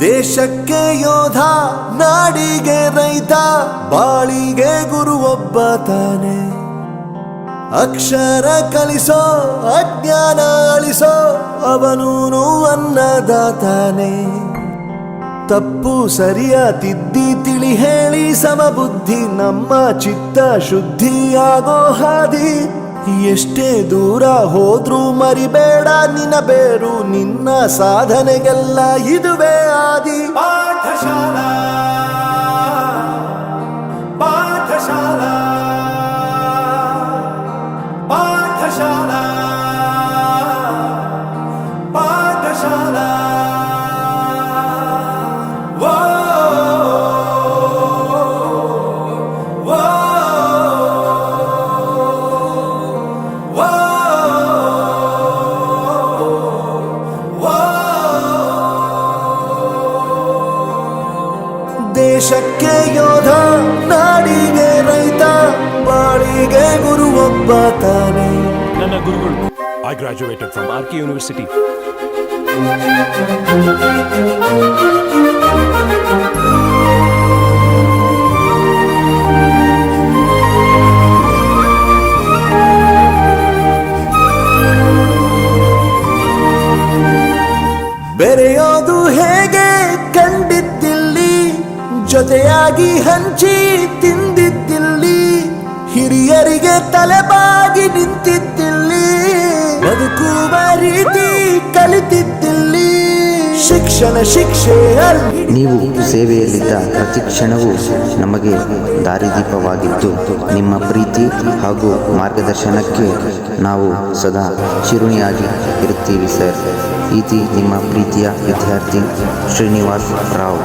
ದೇಶಕ್ಕೆ ಯೋಧ, ನಾಡಿಗೆ ರೈತ, ಬಾಳಿಗೆ ಗುರು ಒಬ್ಬ ತಾನೆ. ಅಕ್ಷರ ಕಲಿಸೋ, ಅಜ್ಞಾನ ಅಳಿಸೋ, ಅವನೂನು ಅನ್ನದಾತಾನೆ. ತಪ್ಪು ಸರಿಯ ತಿದ್ದಿ ತಿಳಿ ಹೇಳಿ ಸಮಬುದ್ಧಿ ನಮ್ಮ ಚಿತ್ತ ಶುದ್ಧಿಯಾಗೋ ಹಾದಿ. ಎಷ್ಟೇ ದೂರ ಹೋದ್ರೂ ಮರಿಬೇಡ ನಿನ್ನ ಬೇರು, ನಿನ್ನ ಸಾಧನೆಗೆಲ್ಲ ಇದುವೇ ಆದಿ. ಪಾಠಶಾಲಾ ಪಾಠಶಾಲಾ ಪಾಠಶಾಲಾ ಪಾಠಶಾಲಾ. ದೇಶಕ್ಕೆ ಯೋಧ, ನಾಡಿಗೆ ರೈತ, ಬಾಳಿಗೆ ಗುರು ಒಬ್ಬ ತಾನೆ. ನನ್ನ ಗುರುಗಳು. I graduated from RK University. ಬೆರೆಯೋದು ಹೇಗೆ ಕಂಡಿದ್ದಿಲ್ಲಿ, ಜೊತೆಯಾಗಿ ಹಂಚಿ ತಿಂದಿದ್ದಿಲ್ಲಿ, ಹಿರಿಯರಿಗೆ ತಲೆಬಾಗಿ ನಿಂತಿದ್ದಿಲ್ಲಿ, ಬದುಕುವ ರೀತಿ ಕಲಿತಿದ್ದಿಲ್ಲಿ, ಶಿಕ್ಷಣ ಶಿಕ್ಷೆ ಅಲ್ಲಿ. ನೀವು ಸೇವೆಯಲ್ಲಿದ್ದ ಪ್ರತಿ ಕ್ಷಣವೂ ನಮಗೆ ದಾರಿದೀಪವಾಗಿದ್ದು, ನಿಮ್ಮ ಪ್ರೀತಿ ಹಾಗೂ ಮಾರ್ಗದರ್ಶನಕ್ಕೆ ನಾವು ಸದಾ ಚಿರುಣಿಯಾಗಿ ಇರುತ್ತೀವಿ ಸರ್. ಇತಿ ನಿಮ್ಮ ಪ್ರೀತಿಯ ವಿದ್ಯಾರ್ಥಿ ಶ್ರೀನಿವಾಸ್ ರಾವ್.